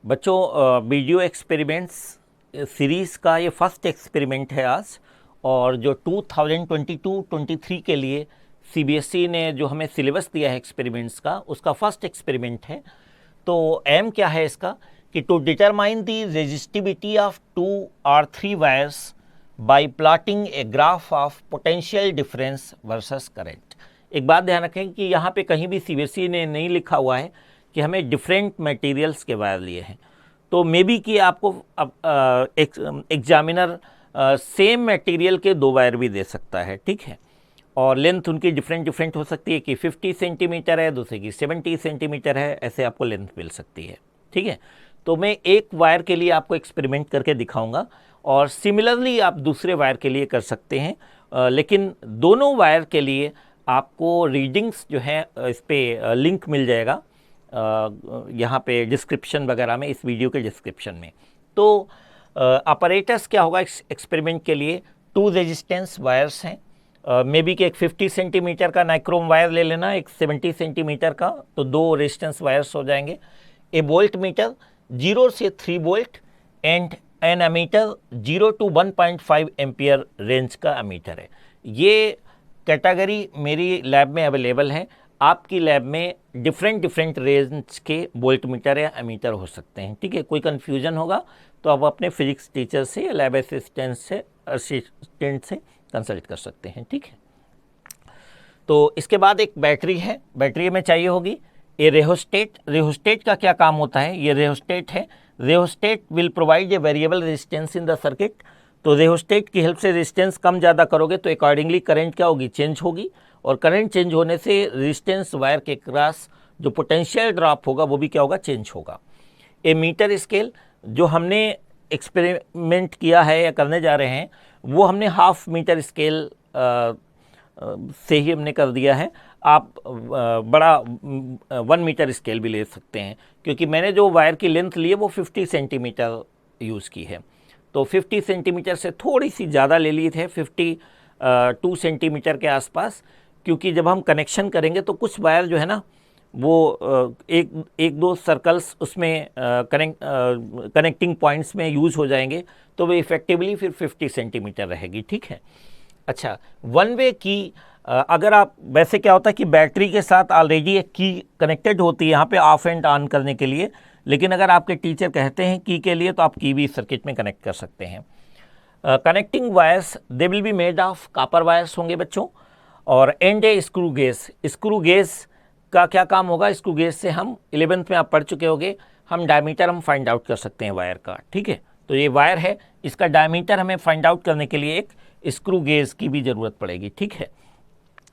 बच्चों video experiments series का ये फर्स्ट एक्सपेरिमेंट है आज, और जो 2022-23 के लिए सीबीएसई ने जो हमें सिलेबस दिया है एक्सपेरिमेंट्स का, उसका फर्स्ट एक्सपेरिमेंट है। तो एम क्या है इसका कि to determine the resistivity of 2 or 3 wires by plotting a graph of potential difference versus current. एक बात ध्यान रखें कि यहाँ पे कहीं भी सीबीएसई ने नहीं लिखा हुआ है कि हमें डिफरेंट मटेरियल्स के वायर लिए हैं। तो मे बी कि आपको एग्जामिनर सेम मटेरियल के 2 वायर भी दे सकता है, ठीक है, और लेंथ उनकी डिफरेंट हो सकती है कि 50 सेंटीमीटर है, दूसरे की 70 सेंटीमीटर है, ऐसे आपको लेंथ मिल सकती है, ठीक है। तो मैं एक वायर के लिए आपको एक्सपेरिमेंट करके दिखाऊंगा और सिमिलरली आप दूसरे वायर के लिए कर सकते हैं, लेकिन दोनों वायर के लिए आपको रीडिंग्स जो है इस पर लिंक मिल जाएगा यहाँ पे डिस्क्रिप्शन वगैरह में, इस वीडियो के डिस्क्रिप्शन में। तो ऑपरेटर्स क्या होगा एक्सपेरिमेंट के लिए, 2 रेजिस्टेंस वायर्स हैं, मे बी कि एक 50 सेंटीमीटर का नाइक्रोम वायर ले लेना, एक 70 सेंटीमीटर का, तो 2 रेजिस्टेंस वायर्स हो जाएंगे। ए वोल्ट मीटर 0 से 3 volt and an ammeter 0 to 1.5 ampere range का एमीटर है। ये कैटेगरी मेरी लैब में अवेलेबल है। आपकी लैब में डिफरेंट रेंज के वोल्ट मीटर या एमीटर हो सकते हैं, ठीक है। कोई कन्फ्यूजन होगा तो आप अपने फिजिक्स टीचर से या लैब असिस्टेंट से कंसल्ट कर सकते हैं, ठीक है। तो इसके बाद एक बैटरी है, बैटरी हमें चाहिए होगी। ये रेहोस्टेट का क्या काम होता है, ये रेहोस्टेट है। Rheostat will provide a variable resistance in the circuit. तो रेहोस्टेट की हेल्प से रेजिस्टेंस कम ज़्यादा करोगे तो अकॉर्डिंगली करंट क्या होगी, चेंज होगी, और करंट चेंज होने से रेजिस्टेंस वायर के क्रॉस जो पोटेंशियल ड्रॉप होगा वो भी क्या होगा, चेंज होगा। ए मीटर स्केल जो हमने एक्सपेरिमेंट किया है या करने जा रहे हैं वो हमने हाफ मीटर स्केल से ही हमने कर दिया है। आप बड़ा 1 मीटर स्केल भी ले सकते हैं, क्योंकि मैंने जो वायर की लेंथ ली है वो 50 सेंटीमीटर यूज़ की है। तो 50 सेंटीमीटर से थोड़ी सी ज़्यादा ले लिए थे, 52 सेंटीमीटर के आसपास, क्योंकि जब हम कनेक्शन करेंगे तो कुछ वायर जो है ना वो एक दो सर्कल्स उसमें कनेक्टिंग पॉइंट्स में यूज़ हो जाएंगे, तो वो इफ़ेक्टिवली फिर 50 सेंटीमीटर रहेगी, ठीक है। अच्छा, वन वे की अगर आप, वैसे क्या होता है कि बैटरी के साथ ऑलरेडी एक की कनेक्टेड होती है यहाँ पे ऑफ एंड ऑन करने के लिए, लेकिन अगर आपके टीचर कहते हैं की के लिए तो आप की भी सर्किट में कनेक्ट कर सकते हैं। Connecting wires they will be made of copper wires होंगे बच्चों, और and A screw gauge. Screw gauge का क्या काम होगा, स्क्रू गेज से हम 11th में आप पढ़ चुके होंगे, हम डायमीटर हम फाइंड आउट कर सकते हैं वायर का, ठीक है। तो ये वायर है, इसका डायमीटर हमें फाइंड आउट करने के लिए एक स्क्रू गेज की भी ज़रूरत पड़ेगी, ठीक है।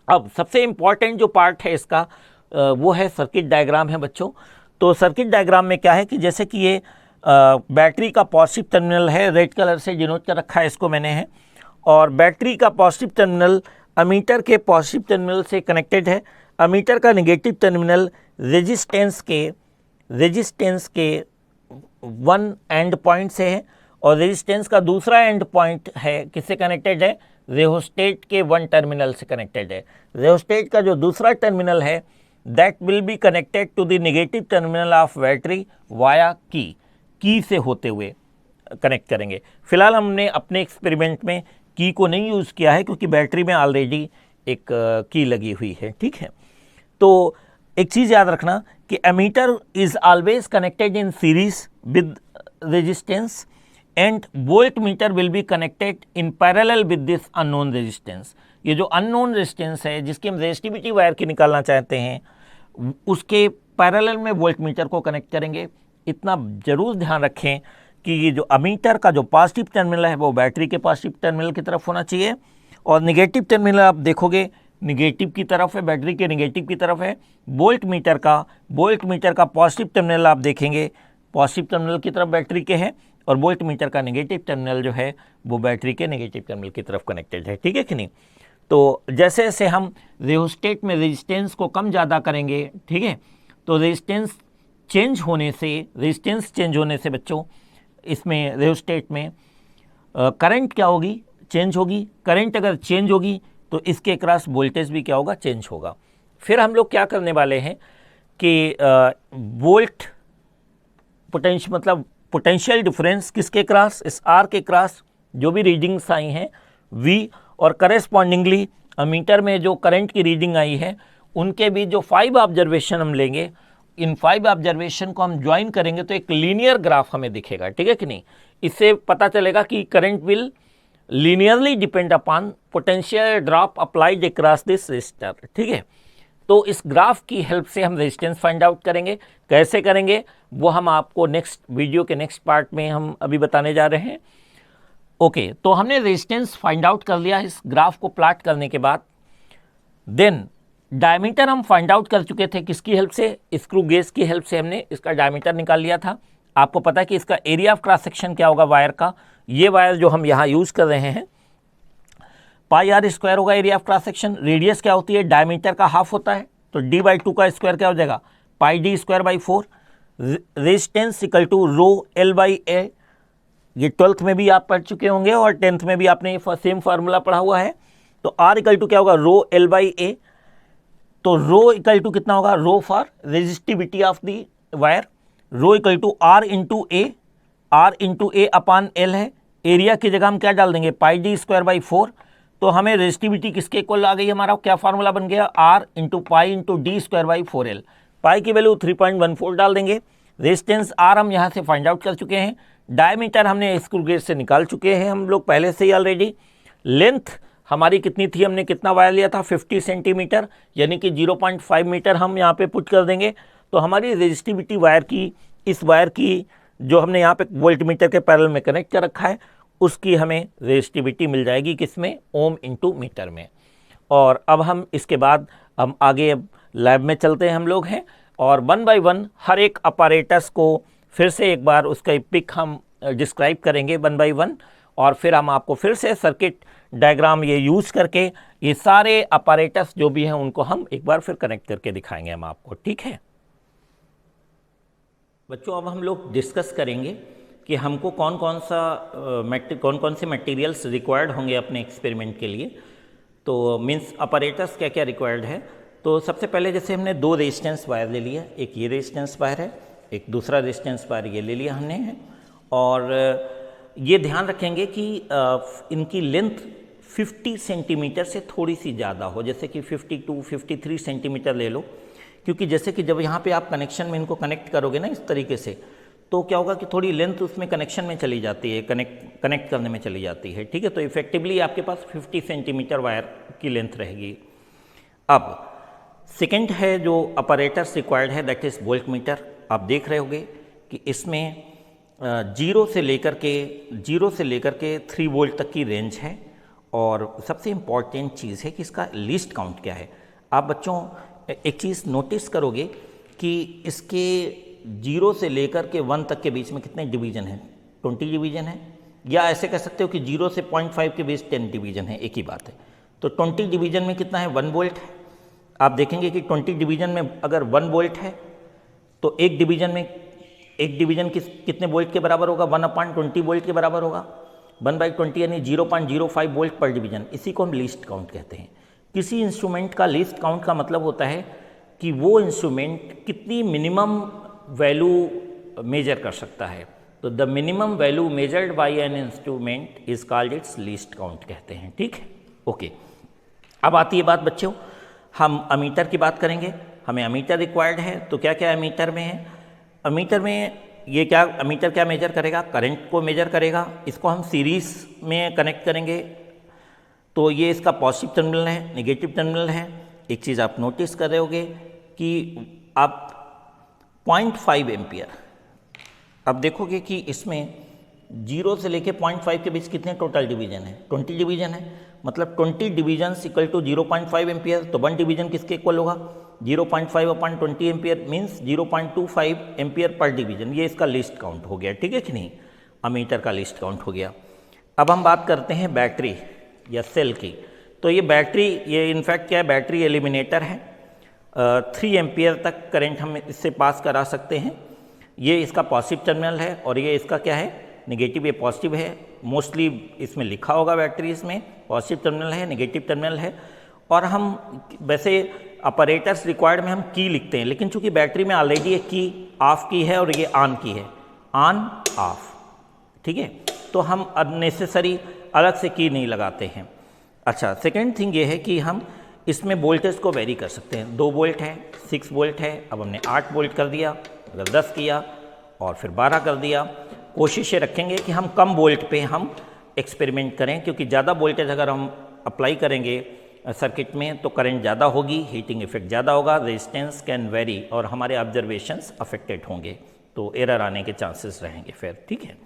अब सबसे इम्पॉर्टेंट जो पार्ट है इसका वो है सर्किट डायग्राम है बच्चों। तो सर्किट डायग्राम में क्या है कि जैसे कि ये बैटरी का पॉजिटिव टर्मिनल है, रेड कलर से डिनोट कर रखा है इसको मैंने है, और बैटरी का पॉजिटिव टर्मिनल अमीटर के पॉजिटिव टर्मिनल से कनेक्टेड है। अमीटर का नेगेटिव टर्मिनल रेजिस्टेंस के 1 एंड पॉइंट से है, और रेजिस्टेंस का दूसरा एंड पॉइंट है किससे कनेक्टेड है, रेहोस्टेट के 1 टर्मिनल से कनेक्टेड है। रेहोस्टेट का जो दूसरा टर्मिनल है that will be connected to the negative terminal of battery via key से होते हुए कनेक्ट करेंगे। फिलहाल हमने अपने एक्सपेरिमेंट में की को नहीं यूज़ किया है, क्योंकि बैटरी में ऑलरेडी एक की लगी हुई है, ठीक है। तो एक चीज़ याद रखना कि ammeter is always connected in series with resistance and voltmeter will be connected in parallel with this unknown resistance. ये जो अननोन रेजिस्टेंस है जिसकी हम रेजिस्टिविटी वायर की निकालना चाहते हैं, उसके पैरेलल में वोल्ट मीटर को कनेक्ट करेंगे। इतना ज़रूर ध्यान रखें कि ये जो अमीटर का जो पॉजिटिव टर्मिनल है वो बैटरी के पॉजिटिव टर्मिनल की तरफ होना चाहिए, और नेगेटिव टर्मिनल आप देखोगे नेगेटिव की तरफ है, बैटरी के नेगेटिव की तरफ है। वोल्ट मीटर का पॉजिटिव टर्मिनल आप देखेंगे पॉजिटिव टर्मिनल की तरफ बैटरी के है, और वोल्ट मीटर का नेगेटिव टर्मिनल जो है वो बैटरी के नेगेटिव टर्मिनल की तरफ कनेक्टेड है, ठीक है कि नहीं। तो जैसे जैसे हम रेहोस्टेट में रेजिस्टेंस को कम ज़्यादा करेंगे, ठीक है, तो रेजिस्टेंस चेंज होने से बच्चों इसमें रेहोस्टेट में करंट क्या होगी, चेंज होगी। करंट अगर चेंज होगी तो इसके क्रॉस वोल्टेज भी क्या होगा, चेंज होगा। फिर हम लोग क्या करने वाले हैं कि वोल्ट पोटेंशियल मतलब पोटेंशियल डिफरेंस किसके क्रॉस, इस आर के क्रॉस जो भी रीडिंग्स आई हैं वी, और करेस्पॉन्डिंगली अमीटर में जो करंट की रीडिंग आई है उनके बीच जो 5 ऑब्जर्वेशन हम लेंगे, इन 5 ऑब्जर्वेशन को हम ज्वाइन करेंगे तो एक लीनियर ग्राफ हमें दिखेगा, ठीक है कि नहीं। इससे पता चलेगा कि current will linearly depend upon potential drop applied across this resistor, ठीक है। तो इस ग्राफ की हेल्प से हम रेजिस्टेंस फाइंड आउट करेंगे। कैसे करेंगे वो हम आपको नेक्स्ट वीडियो के नेक्स्ट पार्ट में हम अभी बताने जा रहे हैं। ओके, तो हमने रेजिस्टेंस फाइंड आउट कर लिया इस ग्राफ को प्लॉट करने के बाद। देन डायमीटर हम फाइंड आउट कर चुके थे, किसकी हेल्प से, स्क्रू गेज की हेल्प से हमने इसका डायमीटर निकाल लिया था। आपको पता है कि इसका एरिया ऑफ क्रॉस सेक्शन क्या होगा वायर का, ये वायर जो हम यहाँ यूज कर रहे हैं पाई आर स्क्वायर होगा area of cross section. Radius क्या होती है, डायमीटर का हाफ होता है, तो d/2 का स्क्वायर क्या हो जाएगा, pi d square by 4। Resistance equal to rho L/A, ये 12th में भी आप पढ़ चुके होंगे और 10th में भी आपने सेम फार्मूला पढ़ा हुआ है। तो R इक्वल टू क्या होगा, रो L/A। तो रो इक्वल टू कितना होगा, rho for resistivity of the wire, rho equal to R into a, R into a upon L है। एरिया की जगह हम क्या डाल देंगे, पाई d स्क्वायर बाई 4। तो हमें रेजिस्टिविटी किसके इक्वल आ गई, हमारा क्या फार्मूला बन गया, R into pi into D square by 4L। पाई की वैल्यू 3.14 डाल देंगे। रेजिस्टेंस R हम यहाँ से फाइंड आउट कर चुके हैं। डायमीटर हमने स्क्रू गेज से निकाल चुके हैं हम लोग पहले से ही ऑलरेडी। लेंथ हमारी कितनी थी, हमने कितना वायर लिया था, 50 सेंटीमीटर, यानी कि 0.5 मीटर हम यहाँ पे पुट कर देंगे। तो हमारी रेजिस्टिविटी वायर की, इस वायर की जो हमने यहाँ पे वोल्टमीटर के पैरेलल में कनेक्ट कर रखा है, उसकी हमें रेजिस्टिविटी मिल जाएगी किसमें, ओम इंटू मीटर में। और अब हम इसके बाद हम आगे लैब में चलते हैं हम लोग हैं, और 1 बाय 1 हर एक अपैरेटस को फिर से एक बार उसका पिक हम डिस्क्राइब करेंगे 1 बाय 1, और फिर हम आपको फिर से सर्किट डायग्राम ये यूज़ करके ये सारे अपैरेटस जो भी हैं उनको हम एक बार फिर कनेक्ट करके दिखाएंगे हम आपको, ठीक है बच्चों। अब हम लोग डिस्कस करेंगे कि हमको कौन कौन से मटेरियल्स रिक्वायर्ड होंगे अपने एक्सपेरिमेंट के लिए। तो मीन्स अपैरेटस क्या क्या रिक्वायर्ड है। तो सबसे पहले जैसे हमने 2 रेजिस्टेंस वायर ले लिया, एक ये रेजिस्टेंस वायर है, एक दूसरा रेजिस्टेंस वायर ये ले लिया हमने, और ये ध्यान रखेंगे कि इनकी लेंथ 50 सेंटीमीटर से थोड़ी सी ज़्यादा हो, जैसे कि 52, 53 सेंटीमीटर ले लो, क्योंकि जैसे कि जब यहाँ पे आप कनेक्शन में इनको कनेक्ट करोगे ना इस तरीके से, तो क्या होगा कि थोड़ी लेंथ उसमें कनेक्शन में चली जाती है, कनेक्ट करने में चली जाती है, ठीक है। तो इफेक्टिवली आपके पास 50 सेंटीमीटर वायर की लेंथ रहेगी। अब सेकंड है जो अपैरेटस रिक्वायर्ड है, दैट इज़ वोल्टमीटर। आप देख रहे होंगे कि इसमें 0 से लेकर के 3 वोल्ट तक की रेंज है, और सबसे इम्पॉर्टेंट चीज़ है कि इसका लीस्ट काउंट क्या है। आप बच्चों एक चीज़ नोटिस करोगे कि इसके 0 से लेकर के 1 तक के बीच में कितने डिवीज़न हैं, 20 डिवीज़न है, या ऐसे कह सकते हो कि 0 से 0.5 के बीच 10 डिवीज़न है, एक ही बात है। तो 20 डिवीज़न में कितना है, 1 वोल्ट है। आप देखेंगे कि 20 डिवीज़न में अगर 1 वोल्ट है तो एक डिवीज़न कितने वोल्ट के बराबर होगा, 1/20 वोल्ट के बराबर होगा। 1/20 यानी 0.05 वोल्ट पर डिवीज़न, इसी को हम लीस्ट काउंट कहते हैं। किसी इंस्ट्रूमेंट का लीस्ट काउंट का मतलब होता है कि वो इंस्ट्रूमेंट कितनी मिनिमम वैल्यू मेजर कर सकता है। तो the minimum value measured by an instrument is called its least count कहते हैं, ठीक है ओके। अब आती है बात बच्चों, हम अमीटर की बात करेंगे। हमें अमीटर रिक्वायर्ड है, तो क्या क्या अमीटर में है, अमीटर में ये क्या, अमीटर क्या मेजर करेगा, करंट को मेजर करेगा। इसको हम सीरीज में कनेक्ट करेंगे, तो ये इसका पॉजिटिव टर्मिनल है, नेगेटिव टर्मिनल है। एक चीज़ आप नोटिस कर रहे होगे कि आप 0.5 एम्पियर, अब देखोगे कि इसमें 0 से लेके 0.5 के बीच कितने टोटल डिवीज़न है, 20 डिवीज़न है। मतलब 20 डिवीजन इक्वल टू 0.5 एम्पियर। तो 1 डिवीजन किसके इक्वल होगा, 0.5/20 ampere means 0.25 ampere per division. ये इसका लिस्ट काउंट हो गया, ठीक है कि नहीं, अमीटर का लिस्ट काउंट हो गया। अब हम बात करते हैं बैटरी या सेल की। तो ये बैटरी, ये इनफैक्ट क्या है, बैटरी एलिमिनेटर है। 3 एम्पियर तक करंट हम इससे पास करा सकते हैं। ये इसका पॉजिटिव टर्मिनल है और ये इसका क्या है, नेगेटिव। ये पॉजिटिव है, मोस्टली इसमें लिखा होगा बैटरीज में पॉजिटिव टर्मिनल है, नेगेटिव टर्मिनल है। और हम वैसे अपैरेटस रिक्वायर्ड में हम की लिखते हैं, लेकिन चूंकि बैटरी में ऑलरेडी एक की ऑफ की है और ये ऑन की है, ऑन ऑफ, ठीक है। तो हम अननेसेसरी अलग से की नहीं लगाते हैं। अच्छा, सेकेंड थिंग ये है कि हम इसमें वोल्टेज को वेरी कर सकते हैं। 2 वोल्ट है, 6 वोल्ट है, अब हमने 8 वोल्ट कर दिया, अगर 10 किया और फिर 12 कर दिया। कोशिश ये रखेंगे कि हम कम वोल्ट पे हम एक्सपेरिमेंट करें, क्योंकि ज़्यादा वोल्टेज अगर हम अप्लाई करेंगे सर्किट में तो करंट ज़्यादा होगी, हीटिंग इफेक्ट ज़्यादा होगा, रेजिस्टेंस कैन वेरी और हमारे ऑब्जर्वेशंस अफेक्टेड होंगे, तो एरर आने के चांसेस रहेंगे फिर, ठीक है।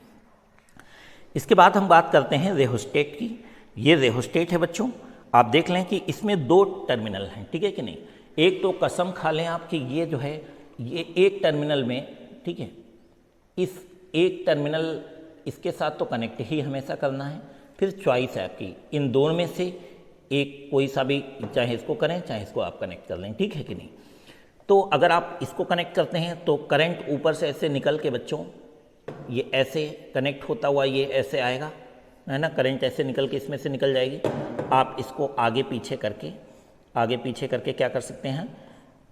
इसके बाद हम बात करते हैं रेहोस्टेट की। ये रेहोस्टेट है बच्चों, आप देख लें कि इसमें 2 टर्मिनल हैं, ठीक है कि नहीं। एक तो कसम खा लें आप कि ये जो है ये एक टर्मिनल में, ठीक है, इस एक टर्मिनल इसके साथ तो कनेक्ट ही हमेशा करना है। फिर चॉइस है आपकी, इन दोनों में से एक कोई सा भी, चाहे इसको करें चाहे इसको आप कनेक्ट कर लें, ठीक है कि नहीं। तो अगर आप इसको कनेक्ट करते हैं तो करंट ऊपर से ऐसे निकल के बच्चों ये ऐसे कनेक्ट होता हुआ ये ऐसे आएगा, है ना, करंट ऐसे निकल के इसमें से निकल जाएगी। आप इसको आगे पीछे करके क्या कर सकते हैं,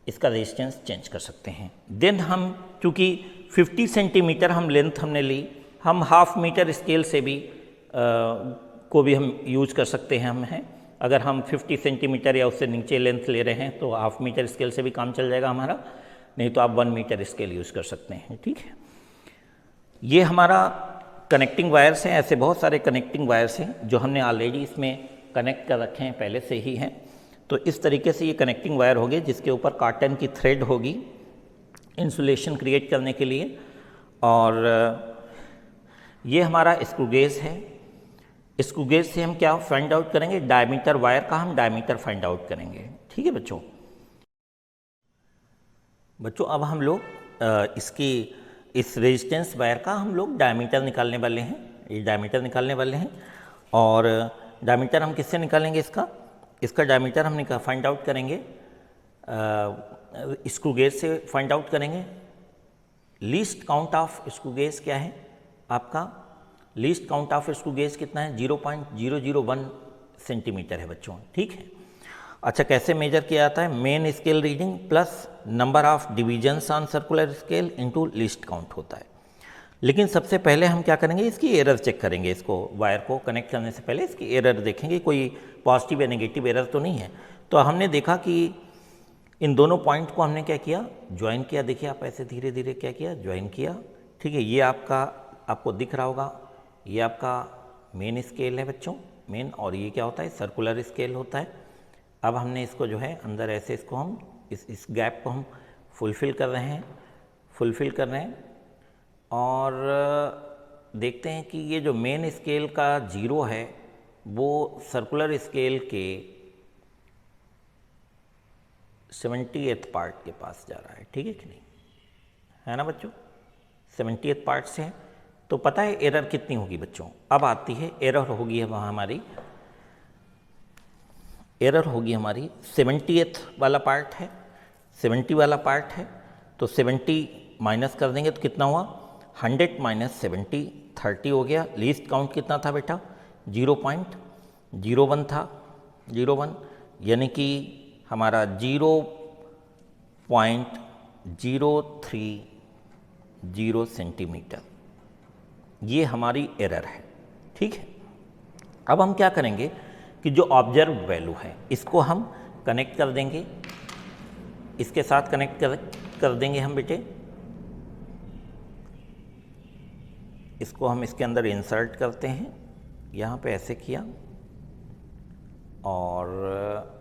इसका रेजिस्टेंस चेंज कर सकते हैं। देन हम चूँकि 50 सेंटीमीटर हम लेंथ हमने ली, हम हाफ मीटर स्केल से भी को भी हम यूज कर सकते हैं। हम हैं अगर हम 50 सेंटीमीटर या उससे नीचे लेंथ ले रहे हैं तो हाफ मीटर स्केल से भी काम चल जाएगा हमारा, नहीं तो आप 1 मीटर स्केल यूज़ कर सकते हैं, ठीक है। ये हमारा कनेक्टिंग वायर्स हैं, ऐसे बहुत सारे कनेक्टिंग वायर्स हैं जो हमने ऑलरेडी इसमें कनेक्ट कर रखे हैं, पहले से ही हैं। तो इस तरीके से ये कनेक्टिंग वायर होगी जिसके ऊपर कॉटन की थ्रेड होगी इंसुलेशन क्रिएट करने के लिए। और ये हमारा स्क्रू गेज है। स्क्रू गेज से हम क्या फाइंड आउट करेंगे, डायमीटर वायर का हम डायमीटर फाइंड आउट करेंगे, ठीक है बच्चों। अब हम लोग इसकी इस रेजिस्टेंस वायर का हम लोग डायमीटर निकालने वाले हैं, ये डायमीटर निकालने वाले हैं। और डायमीटर हम किससे निकालेंगे, इसका डायमीटर हम फाइंड आउट करेंगे स्क्रू गेज से फाइंड आउट करेंगे। Least count of screw gauge क्या है आपका, least count of screw gauge कितना है, 0.001 सेंटीमीटर है बच्चों, ठीक है। अच्छा, कैसे मेजर किया जाता है, main scale reading plus number of divisions on circular scale into least count होता है। लेकिन सबसे पहले हम क्या करेंगे, इसकी एरर चेक करेंगे। इसको वायर को कनेक्ट करने से पहले इसकी एरर देखेंगे, कोई पॉजिटिव या नेगेटिव एरर तो नहीं है। तो हमने देखा कि इन दोनों पॉइंट को हमने क्या किया, ज्वाइन किया। देखिए आप ऐसे धीरे धीरे क्या किया, ज्वाइन किया, ठीक है। ये आपको दिख रहा होगा, ये आपका मेन स्केल है बच्चों, मेन, और ये क्या होता है, सर्कुलर स्केल होता है। अब हमने इसको जो है अंदर ऐसे इसको हम इस गैप को हम फुलफ़िल कर रहे हैं और देखते हैं कि ये जो मेन स्केल का 0 है वो सर्कुलर स्केल के 70th पार्ट के पास जा रहा है, ठीक है कि नहीं, है ना बच्चों, 70th पार्ट से है। तो पता है एरर कितनी होगी बच्चों, अब आती है एरर होगी हमारी 70th वाला पार्ट है, 70 वाला पार्ट है। तो 70 माइनस कर देंगे तो कितना हुआ, 100 माइनस 70 30 हो गया। लीस्ट काउंट कितना था बेटा, 0.01 था, 0.1, यानी कि हमारा 0.030 सेंटीमीटर, ये हमारी एरर है, ठीक है। अब हम क्या करेंगे कि जो ऑब्जर्व वैल्यू है इसको हम कनेक्ट कर देंगे, इसके साथ कनेक्ट कर देंगे हम बेटे। इसको हम इसके अंदर इंसर्ट करते हैं, यहाँ पे ऐसे किया और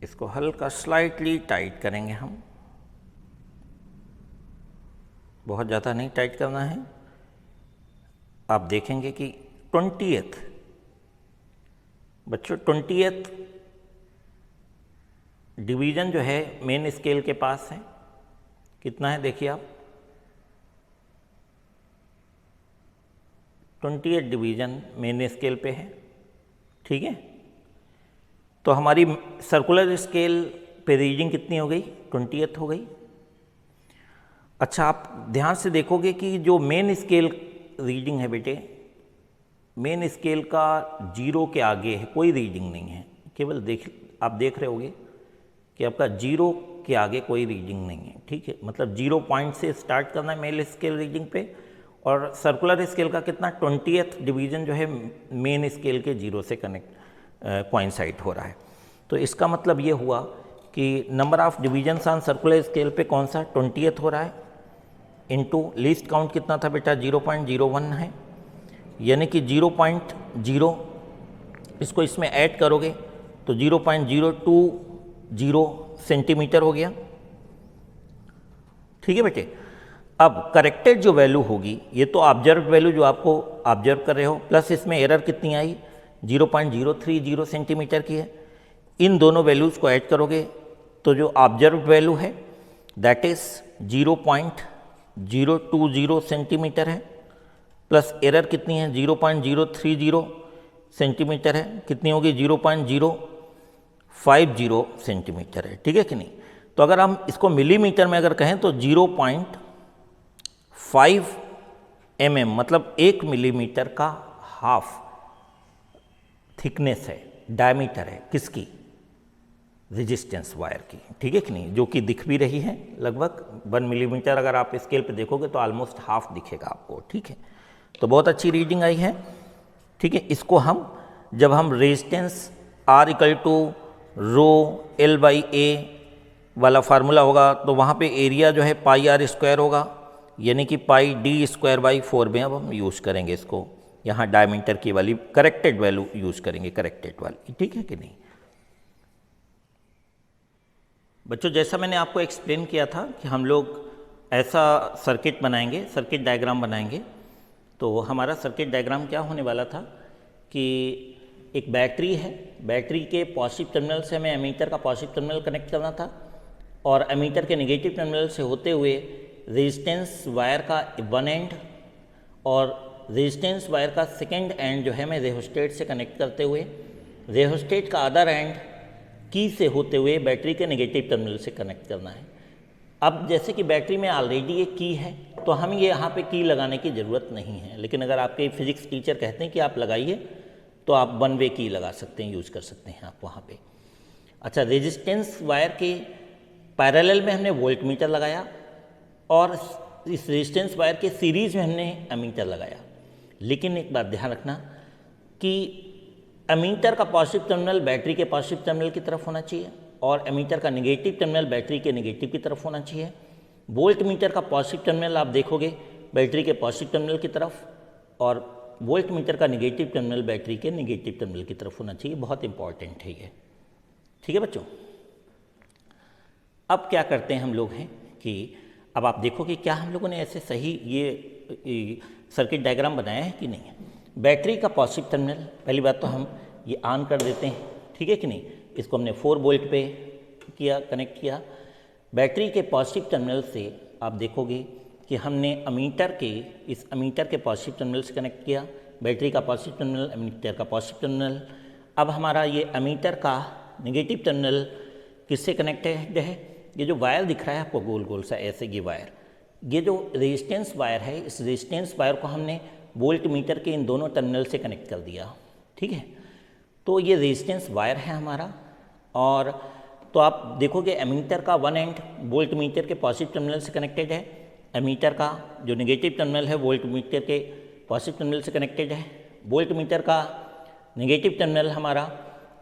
इसको हल्का स्लाइटली टाइट करेंगे हम, बहुत ज़्यादा नहीं टाइट करना है। आप देखेंगे कि 20th बच्चों 20th डिवीज़न जो है मेन स्केल के पास है, कितना है देखिए आप, 20th डिवीज़न मेन स्केल पे है, ठीक है। तो हमारी सर्कुलर स्केल पे रीडिंग कितनी हो गई, 20th हो गई। अच्छा, आप ध्यान से देखोगे कि जो मेन स्केल रीडिंग है बेटे, मेन स्केल का 0 के आगे है कोई रीडिंग नहीं है, केवल आप देख रहे होगे कि आपका 0 के आगे कोई रीडिंग नहीं है, ठीक है। मतलब 0 पॉइंट से स्टार्ट करना है मेल स्केल रीडिंग पे, और सर्कुलर स्केल का कितना 20th डिवीजन जो है मेन स्केल के 0 से कनेक्ट कोइंसाइड हो रहा है। तो इसका मतलब ये हुआ कि number of divisions on circular scale पे कौन सा 20th हो रहा है, इनटू लीस्ट काउंट कितना था बेटा 0.01 है, यानी कि 0.0 इसको इसमें ऐड करोगे तो 0.020 सेंटीमीटर हो गया, ठीक है बेटे। अब करेक्टेड जो वैल्यू होगी, ये तो ऑब्जर्व वैल्यू जो आपको ऑब्जर्व कर रहे हो, प्लस इसमें एरर कितनी आई 0.030 सेंटीमीटर की है। इन दोनों वैल्यूज़ को ऐड करोगे तो जो ऑब्जर्व वैल्यू है दैट इज़ 0.020 सेंटीमीटर है, प्लस एरर कितनी है 0.030 सेंटीमीटर है, कितनी होगी 0.050 सेंटीमीटर है, ठीक है कि नहीं। तो अगर हम इसको मिलीमीटर में अगर कहें तो 0.5 mm, मतलब 1 मिलीमीटर का हाफ थिकनेस है, डायमीटर है, किसकी, रेजिस्टेंस वायर की, ठीक है कि नहीं, जो कि दिख भी रही है लगभग 1 मिलीमीटर। अगर आप स्केल पे देखोगे तो ऑलमोस्ट हाफ दिखेगा आपको, ठीक है। तो बहुत अच्छी रीडिंग आई है, ठीक है। इसको हम जब हम रेजिस्टेंस R = ρL/A वाला फार्मूला होगा तो वहाँ पे एरिया जो है πr² होगा, यानी कि πd²/4 में अब हम यूज़ करेंगे इसको, यहाँ डायमीटर की वाली करेक्टेड वैल्यू यूज़ करेंगे, करेक्टेड वाली, ठीक है कि नहीं। बच्चों जैसा मैंने आपको एक्सप्लेन किया था कि हम लोग ऐसा सर्किट बनाएंगे, सर्किट डायग्राम बनाएंगे। तो हमारा सर्किट डायग्राम क्या होने वाला था कि एक बैटरी है, बैटरी के पॉजिटिव टर्मिनल से हमें एमीटर का पॉजिटिव टर्मिनल कनेक्ट करना था, और एमीटर के नेगेटिव टर्मिनल से होते हुए रेजिस्टेंस वायर का वन एंड और रेजिस्टेंस वायर का सेकेंड एंड जो है मैं रेहोस्टेट से कनेक्ट करते हुए रेहोस्टेट का अदर एंड की से होते हुए बैटरी के नेगेटिव टर्मिनल से कनेक्ट करना है। अब जैसे कि बैटरी में ऑलरेडी एक की है तो हम ये यहाँ पे की लगाने की ज़रूरत नहीं है, लेकिन अगर आपके फिजिक्स टीचर कहते हैं कि आप लगाइए तो आप 1 वे की लगा सकते हैं, यूज़ कर सकते हैं आप वहाँ पे। अच्छा, रेजिस्टेंस वायर के पैरेलल में हमने वोल्ट मीटर लगाया और इस रेजिस्टेंस वायर के सीरीज़ में हमने एमीटर लगाया। लेकिन एक बात ध्यान रखना कि एमीटर का पॉजिटिव टर्मिनल बैटरी के पॉजिटिव टर्मिनल की तरफ होना चाहिए और एमीटर का नेगेटिव टर्मिनल बैटरी के नेगेटिव की तरफ होना चाहिए। वोल्ट मीटर का पॉजिटिव टर्मिनल आप देखोगे बैटरी के पॉजिटिव टर्मिनल की तरफ, और वोल्ट मीटर का नेगेटिव टर्मिनल बैटरी के नेगेटिव टर्मिनल की तरफ होना चाहिए। बहुत इंपॉर्टेंट है ये, ठीक है बच्चों। अब क्या करते हैं हम लोग हैं कि अब आप देखो कि क्या हम लोगों ने ऐसे सही ये सर्किट डायग्राम बनाया है कि नहीं है। बैटरी का पॉजिटिव टर्मिनल, पहली बात तो हम ये ऑन कर देते हैं, ठीक है कि नहीं। इसको हमने 4 वोल्ट पे किया, कनेक्ट किया। बैटरी के पॉजिटिव टर्मिनल से आप देखोगे कि हमने एमीटर के इस एमीटर के पॉजिटिव टर्मिनल से कनेक्ट किया, बैटरी का पॉजिटिव टर्मिनल, एमीटर का पॉजिटिव टर्मिनल। अब हमारा ये एमीटर का नेगेटिव टर्मिनल किससे कनेक्टेड है, ये जो वायर दिख रहा है आपको गोल गोल सा ऐसे ये वायर, ये जो रेजिस्टेंस वायर है, इस रेजिस्टेंस वायर को हमने वोल्ट मीटर के इन दोनों टर्मिनल से कनेक्ट कर दिया, ठीक है। तो ये रेजिस्टेंस वायर है हमारा, और तो आप देखोगे एमीटर का वन एंड वोल्ट मीटर के पॉजिटिव टर्मिनल से कनेक्टेड है, एमीटर का जो नेगेटिव टर्मिनल है वोल्ट मीटर के पॉजिटिव टर्मिनल से कनेक्टेड है, वोल्ट मीटर का नेगेटिव टर्मिनल हमारा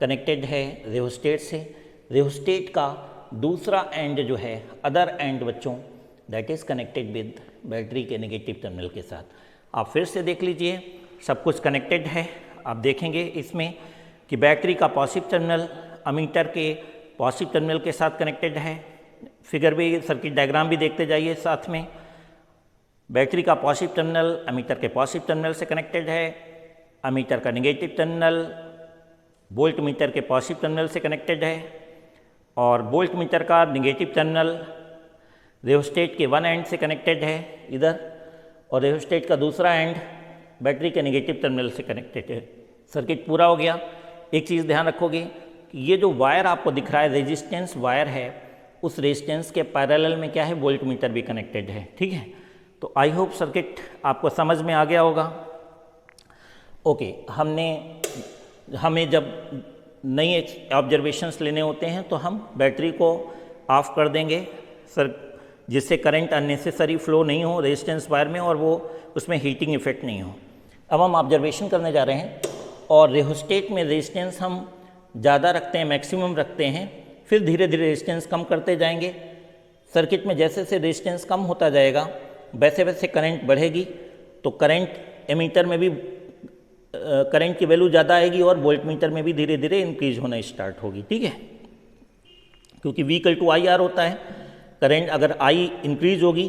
कनेक्टेड है रेहोस्टेट से, रेहोस्टेट का दूसरा एंड जो है अदर एंड बच्चों that is connected with battery के नेगेटिव टर्मिनल के साथ। आप फिर से देख लीजिए, सब कुछ कनेक्टेड है। आप देखेंगे इसमें कि बैटरी का पॉजिटिव टर्मिनल एमीटर के पॉजिटिव टर्मिनल के साथ कनेक्टेड है। फिगर भी, सर्किट डायग्राम भी देखते जाइए साथ में। बैटरी का पॉजिटिव टर्मिनल एमीटर के पॉजिटिव टर्मिनल से कनेक्टेड है, एमीटर का नेगेटिव टर्मिनल वोल्ट मीटर के पॉजिटिव टर्मिनल से कनेक्टेड है, और वोल्ट मीटर का नेगेटिव टर्मिनल रेहोस्टेट के वन एंड से कनेक्टेड है इधर, और रेहोस्टेट का दूसरा एंड बैटरी के नेगेटिव टर्मिनल से कनेक्टेड है। सर्किट पूरा हो गया। एक चीज़ ध्यान रखोगे कि ये जो वायर आपको दिख रहा है रेजिस्टेंस वायर है, उस रेजिस्टेंस के पैरेलल में क्या है वोल्ट मीटर भी कनेक्टेड है, ठीक है। तो आई होप सर्किट आपको समझ में आ गया होगा। ओके, हमें जब नई ऑब्जर्वेशंस लेने होते हैं तो हम बैटरी को ऑफ कर देंगे सर, जिससे करंट अननेसेसरी फ्लो नहीं हो रेजिस्टेंस वायर में और वो उसमें हीटिंग इफेक्ट नहीं हो। अब हम ऑब्जर्वेशन करने जा रहे हैं और रियोस्टेट में रेजिस्टेंस हम ज़्यादा रखते हैं, मैक्सिमम रखते हैं, फिर धीरे धीरे रेजिस्टेंस कम करते जाएंगे। सर्किट में जैसे जैसे रेजिस्टेंस कम होता जाएगा वैसे वैसे करंट बढ़ेगी, तो करंट एमीटर में भी करंट की वैल्यू ज़्यादा आएगी और वोल्ट मीटर में भी धीरे धीरे इंक्रीज होना स्टार्ट होगी। ठीक है, क्योंकि V equal to I R होता है, करंट अगर I इंक्रीज होगी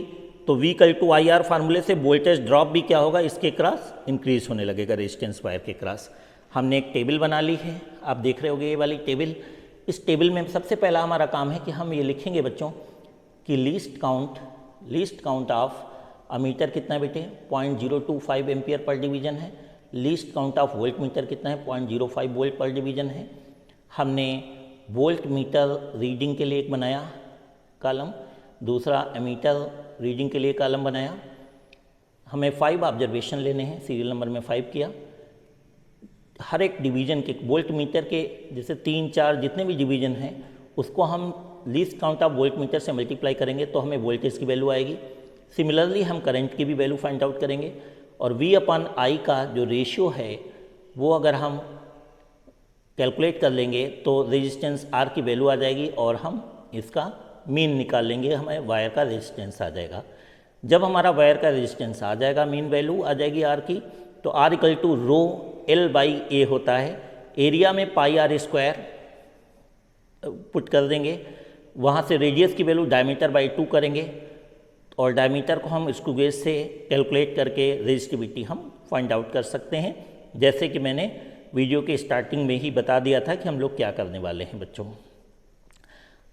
तो V equal to I R फार्मूले से वोल्टेज ड्रॉप भी क्या होगा, इसके क्रॉस इंक्रीज होने लगेगा रेजिस्टेंस वायर के क्रॉस। हमने एक टेबल बना ली है, आप देख रहे होगे ये वाली टेबल। इस टेबल में सबसे पहला हमारा काम है कि हम ये लिखेंगे बच्चों कि लीस्ट काउंट ऑफ अमीटर कितना है बेटे, 0.025 एम्पियर पर डिवीजन है। Least count of volt meter कितना है, 0.05 वोल्ट पर डिवीजन है। हमने वोल्ट मीटर रीडिंग के लिए एक बनाया कॉलम, दूसरा एमीटर रीडिंग के लिए कॉलम बनाया। हमें 5 ऑब्जर्वेशन लेने हैं, सीरियल नंबर में 5 किया। हर एक डिवीजन के वोल्ट मीटर के जैसे 3, 4 जितने भी डिवीजन हैं उसको हम least count of volt meter से मल्टीप्लाई करेंगे तो हमें वोल्टेज की वैल्यू आएगी। सिमिलरली हम करंट की भी वैल्यू फाइंड आउट करेंगे और V/I का जो रेशियो है वो अगर हम कैलकुलेट कर लेंगे तो रेजिस्टेंस R की वैल्यू आ जाएगी और हम इसका मीन निकाल लेंगे, हमें वायर का रेजिस्टेंस आ जाएगा। जब हमारा वायर का रेजिस्टेंस आ जाएगा, मीन वैल्यू आ जाएगी R की, तो R equal to rho L/A होता है। एरिया में πr² पुट कर देंगे, वहाँ से रेडियस की वैल्यू डायमीटर/2 करेंगे और डायमीटर को हम स्क्रू गेज से कैलकुलेट करके रेजिस्टिविटी हम फाइंड आउट कर सकते हैं, जैसे कि मैंने वीडियो के स्टार्टिंग में ही बता दिया था कि हम लोग क्या करने वाले हैं बच्चों।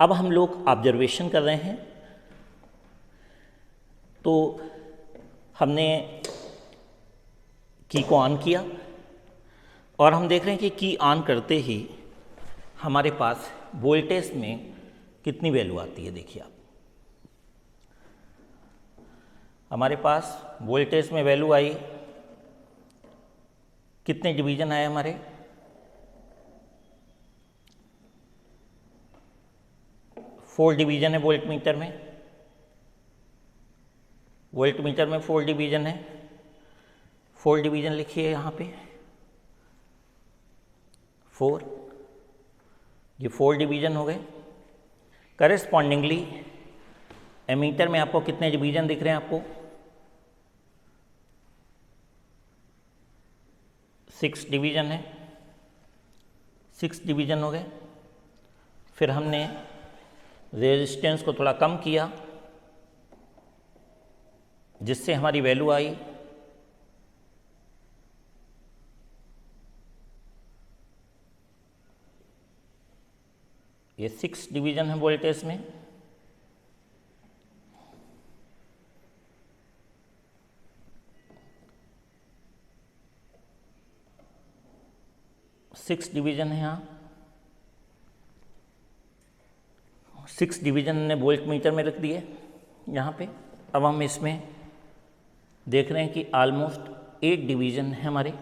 अब हम लोग ऑब्जर्वेशन कर रहे हैं, तो हमने की को ऑन किया और हम देख रहे हैं कि की ऑन करते ही हमारे पास वोल्टेज में कितनी वैल्यू आती है। देखिए आप, हमारे पास वोल्टेज में वैल्यू आई, कितने डिवीजन आए हमारे, 4 डिवीजन है वोल्ट मीटर में। वोल्ट मीटर में 4 डिवीजन है, 4 डिवीजन लिखिए यहाँ पे 4, ये 4 डिवीजन हो गए। करेस्पॉन्डिंगली एमीटर में आपको कितने डिवीजन दिख रहे हैं, आपको 6 डिवीजन है, 6 डिवीजन हो गए। फिर हमने रेजिस्टेंस को थोड़ा कम किया जिससे हमारी वैल्यू आई ये 6 डिवीजन है वोल्टेज में। सिक्स डिवीजन है यहाँ, 6 डिवीजन ने वोल्ट मीटर में रख दिए यहाँ पे। अब हम इसमें देख रहे हैं कि ऑलमोस्ट 8 डिवीजन है हमारे।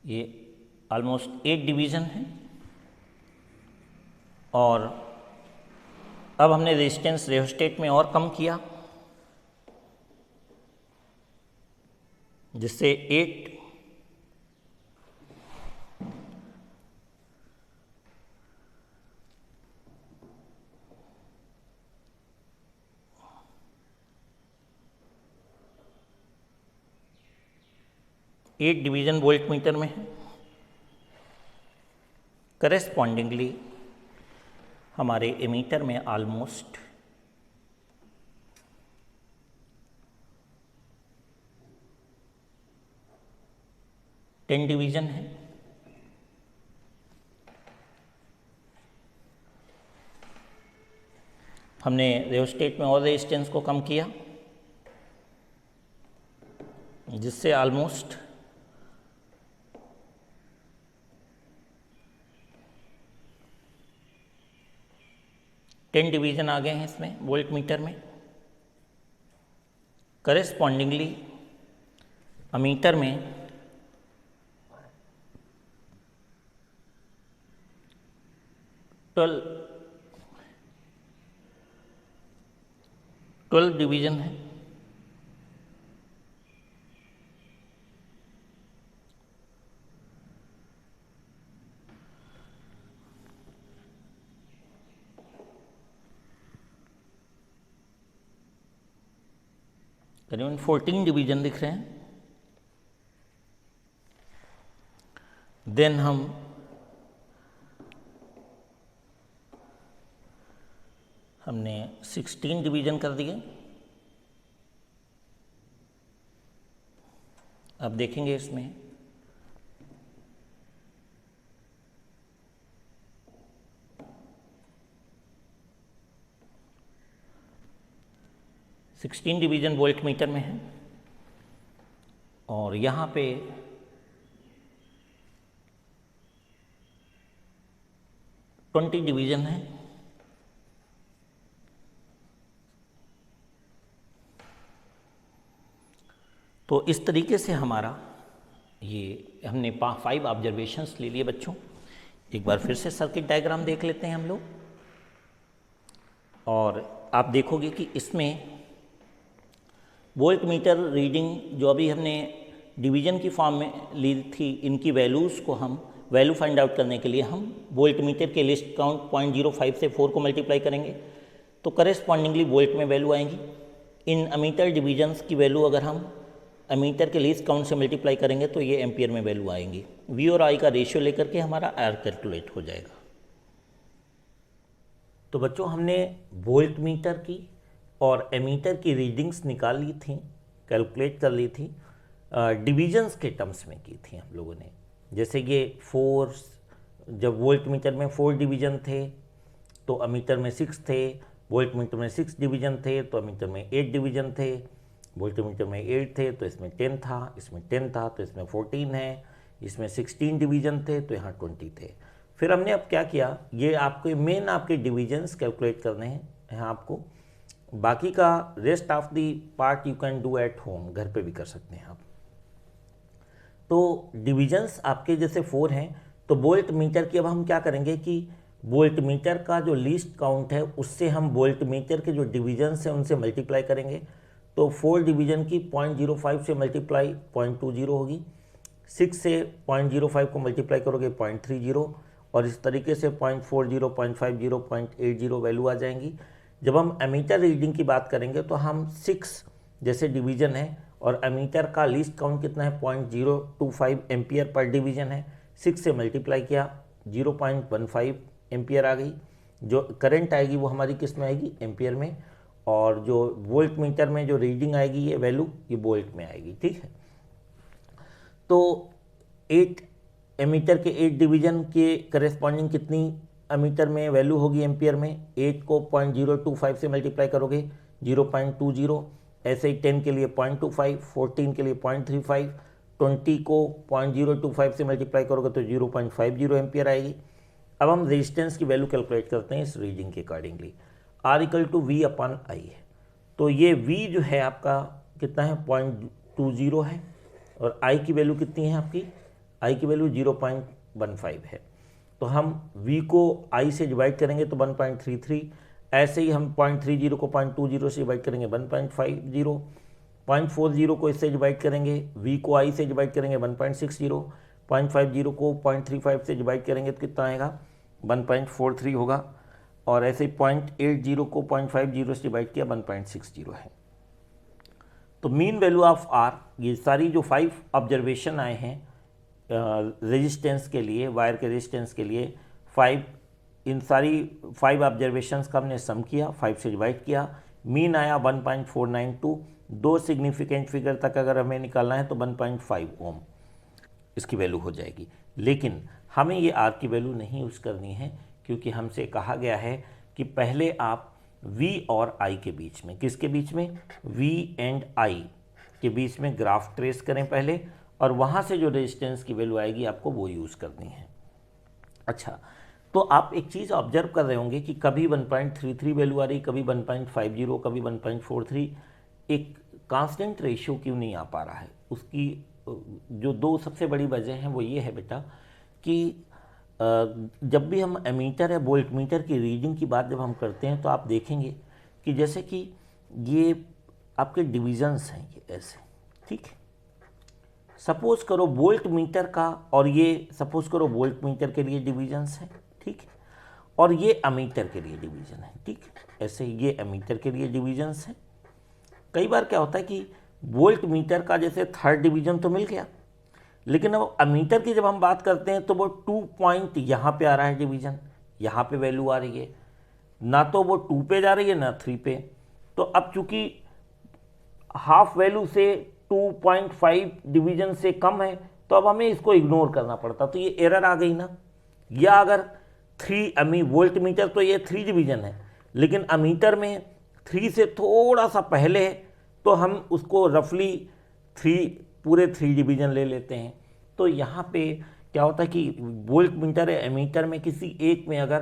ये ऑलमोस्ट 8 डिवीजन है और अब हमने रेजिस्टेंस रियोस्टेट में और कम किया जिससे 8 डिवीजन वोल्ट मीटर में है। करेस्पॉन्डिंगली हमारे एमीटर में ऑलमोस्ट 10 डिवीजन है। हमने रियोस्टेट में और रेजिस्टेंस को कम किया जिससे ऑलमोस्ट 10 डिवीजन आ गए हैं इसमें वोल्ट मीटर में। करेस्पॉन्डिंगली अमीटर में 12 डिवीजन है। करीबन 14 डिवीजन दिख रहे हैं। देन हमने 16 डिवीजन कर दिए। अब देखेंगे इसमें सिक्सटीन डिवीजन वोल्ट मीटर में है और यहाँ पे 20 डिवीजन है। तो इस तरीके से हमारा ये हमने 5 ऑब्जर्वेशंस ले लिए बच्चों। एक बार फिर से सर्किट डायग्राम देख लेते हैं हम लोग और आप देखोगे कि इसमें वोल्ट मीटर रीडिंग जो अभी हमने डिवीजन की फॉर्म में ली थी, इनकी वैल्यूज़ को हम वैल्यू फाइंड आउट करने के लिए हम वोल्ट मीटर के लिस्ट काउंट 0.05 से 4 को मल्टीप्लाई करेंगे तो करेस्पॉन्डिंगली वोल्ट में वैल्यू आएंगी। इन अमीटर डिवीजन्स की वैल्यू अगर हम अमीटर के लीस्ट काउंट से मल्टीप्लाई करेंगे तो ये एम्पियर में वैल्यू आएंगी। वी और आई का रेशियो लेकर के हमारा आर कैलकुलेट हो जाएगा। तो बच्चों हमने वोल्ट मीटर की और एमीटर की रीडिंग्स निकाल ली थी, कैलकुलेट कर ली थी, डिवीजन्स के टर्म्स में की थी हम लोगों ने। जैसे ये 4, जब वोल्ट मीटर में 4 डिवीजन थे तो अमीटर में 6 थे, वोल्ट मीटर में 6 डिवीजन थे तो अमीटर में 8 डिवीजन थे, वोल्ट मीटर में 8 थे तो इसमें 10 था, इसमें 10 था तो इसमें 14 है, इसमें 16 डिवीजन थे तो यहाँ 20 थे। फिर हमने अब क्या किया, ये आपके मेन आपके डिवीजन्स कैलकुलेट करने हैं यहाँ आपको। बाकी का rest of the part you can do at home, घर पे भी कर सकते हैं आप। तो डिवीजन्स आपके जैसे 4 हैं तो वोल्ट मीटर की अब हम क्या करेंगे कि वोल्ट मीटर का जो लीस्ट काउंट है उससे हम वोल्ट मीटर के जो डिवीजन्स हैं उनसे मल्टीप्लाई करेंगे। तो 4 डिवीजन की 0.05 से मल्टीप्लाई 0.20 होगी, 6 से 0.05 को मल्टीप्लाई करोगे 0.30 और इस तरीके से 0.40, 0.50, 0.80 वैल्यू आ जाएंगी। जब हम एमीटर रीडिंग की बात करेंगे तो हम 6 जैसे डिवीजन है और एमीटर का लीस्ट काउंट कितना है 0.025 एम्पियर पर डिवीजन है, 6 से मल्टीप्लाई किया 0.15 एम्पियर आ गई। जो करंट आएगी वो हमारी किस में आएगी, एम्पियर में, और जो वोल्ट मीटर में जो रीडिंग आएगी ये वैल्यू ये वोल्ट में आएगी। ठीक है, तो 8 एमीटर के 8 डिवीजन के करेस्पॉन्डिंग कितनी अमीटर में वैल्यू होगी एम्पियर में, 8 को 0.025 से मल्टीप्लाई करोगे 0.20, ऐसे ही 10 के लिए 0.25, 14 के लिए 0.35, 20 को 0.025 से मल्टीप्लाई करोगे तो 0.50 एम्पियर आएगी। अब हम रेजिस्टेंस की वैल्यू कैलकुलेट करते हैं इस रीडिंग के accordingly. R equal to V upon I है, तो ये V जो है आपका कितना है 0.20 है और I की वैल्यू कितनी है आपकी, I की वैल्यू 0.15 है। तो हम V को I से डिवाइड करेंगे तो 1.33, ऐसे ही हम 0.30 को 0.20 से डिवाइड करेंगे 1.50, 0.40 को इससे डिवाइड करेंगे, V को I से डिवाइड करेंगे 1.60, 0.50 को 0.35 से डिवाइड करेंगे तो कितना आएगा 1.43 होगा, और ऐसे ही 0.80 को 0.50 से डिवाइड किया 1.60 है। तो मीन वैल्यू ऑफ R, ये सारी जो 5 ऑब्जर्वेशन आए हैं रेजिस्टेंस के लिए, वायर के रेजिस्टेंस के लिए 5, इन सारी 5 ऑब्जर्वेशंस का हमने सम किया, 5 से डिवाइड किया, मीन आया 1.492। 2 सिग्निफिकेंट फिगर तक अगर हमें निकालना है तो 1.5 ओम इसकी वैल्यू हो जाएगी। लेकिन हमें ये R की वैल्यू नहीं यूज़ करनी है क्योंकि हमसे कहा गया है कि पहले आप V और I के बीच में, किसके बीच में, V एंड I के बीच में ग्राफ ट्रेस करें पहले, और वहाँ से जो रेजिस्टेंस की वैल्यू आएगी आपको वो यूज़ करनी है। अच्छा, तो आप एक चीज़ ऑब्जर्व कर रहे होंगे कि कभी 1.33 वैल्यू आ रही, कभी 1.50, कभी 1.43। एक कांस्टेंट रेशियो क्यों नहीं आ पा रहा है, उसकी जो दो सबसे बड़ी वजह हैं वो ये है बेटा कि जब भी हम एमीटर या वोल्टमीटर की रीडिंग की बात जब हम करते हैं तो आप देखेंगे कि जैसे कि ये आपके डिविजन्स हैं ये ऐसे, ठीक है। सपोज करो वोल्ट मीटर का, और ये सपोज करो वोल्ट मीटर के लिए डिविजन्स हैं, ठीक है, और ये अमीटर के लिए डिवीजन है, ठीक है। ऐसे ये अमीटर के लिए डिविजन्स हैं। कई बार क्या होता है कि वोल्ट मीटर का जैसे थर्ड डिवीजन तो मिल गया, लेकिन अब अमीटर की जब हम बात करते हैं तो वो 2 पॉइंट यहाँ पे आ रहा है डिवीजन, यहाँ पे वैल्यू आ रही है, ना तो वो 2 पे जा रही है ना 3 पे। तो अब चूंकि हाफ वैल्यू से 2.5 डिवीजन से कम है तो अब हमें इसको इग्नोर करना पड़ता, तो ये एरर आ गई ना। या अगर 3 वोल्ट मीटर तो ये 3 डिवीजन है, लेकिन अमीटर में 3 से थोड़ा सा पहले है तो हम उसको रफली 3 डिवीजन ले लेते हैं। तो यहाँ पे क्या होता है कि वोल्ट मीटर या एमीटर में किसी एक में अगर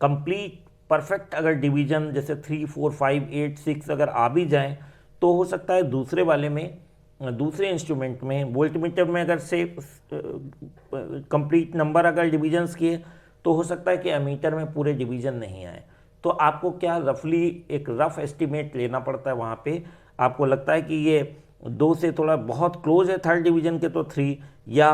कंप्लीट परफेक्ट अगर डिवीजन जैसे 3, 4, 5, 8, 6 अगर आ भी जाएँ तो हो सकता है दूसरे वाले में, दूसरे इंस्ट्रूमेंट में वोल्ट मीटर में अगर से कंप्लीट नंबर अगर डिवीजन्स किए तो हो सकता है कि एमीटर में पूरे डिवीजन नहीं आए। तो आपको क्या रफली एक रफ एस्टिमेट लेना पड़ता है। वहाँ पे आपको लगता है कि ये 2 से थोड़ा बहुत क्लोज है थर्ड डिवीजन के तो 3, या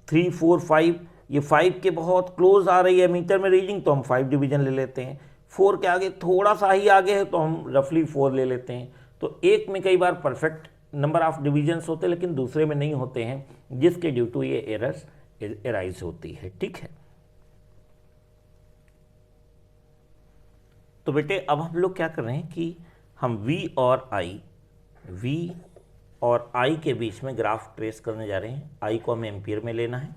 3, 4, 5 ये 5 के बहुत क्लोज आ रही है मीटर में रीडिंग तो हम 5 डिवीजन ले लेते हैं। 4 के आगे थोड़ा सा ही आगे है तो हम रफली 4 ले लेते हैं। तो एक में कई बार परफेक्ट नंबर ऑफ डिवीजन्स होते हैं लेकिन दूसरे में नहीं होते हैं, जिसके ड्यू टू ये एरर्स एराइज होती है, ठीक है। तो बेटे अब हम लोग क्या कर रहे हैं कि हम V और I के बीच में ग्राफ ट्रेस करने जा रहे हैं। I को हमें एम्पियर में लेना है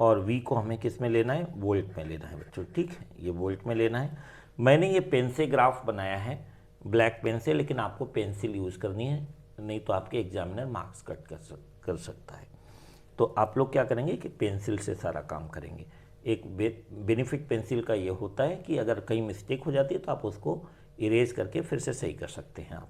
और V को हमें किस में लेना है, वोल्ट में लेना है बच्चों, ठीक है। ये वोल्ट में लेना है। मैंने ये पेन से ग्राफ बनाया है, ब्लैक पेन से, लेकिन आपको पेंसिल यूज़ करनी है, नहीं तो आपके एग्जामिनर मार्क्स कट कर सकता है। तो आप लोग क्या करेंगे कि पेंसिल से सारा काम करेंगे। एक बेनिफिट पेंसिल का ये होता है कि अगर कहीं मिस्टेक हो जाती है तो आप उसको इरेज करके फिर से सही कर सकते हैं आप।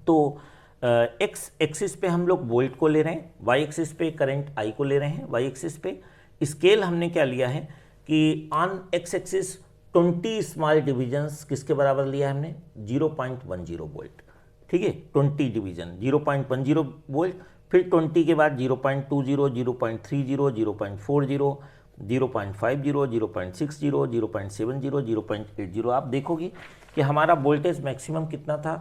तो एक्स एक्सिस पे हम लोग वोल्ट को ले रहे हैं, वाई एक्सिस पे करंट आई को ले रहे हैं। वाई एक्सिस पे स्केल हमने क्या लिया है कि on x axis 20 small divisions किसके बराबर लिया है हमने, 0.10 वोल्ट, ठीक है। 20 डिवीजन 0.10 वोल्ट, फिर 20 के बाद 0.20, 0.30, 0.40, 0.50, 0.60, 0.70, 0.80। आप देखोगे कि हमारा वोल्टेज मैक्सिमम कितना था,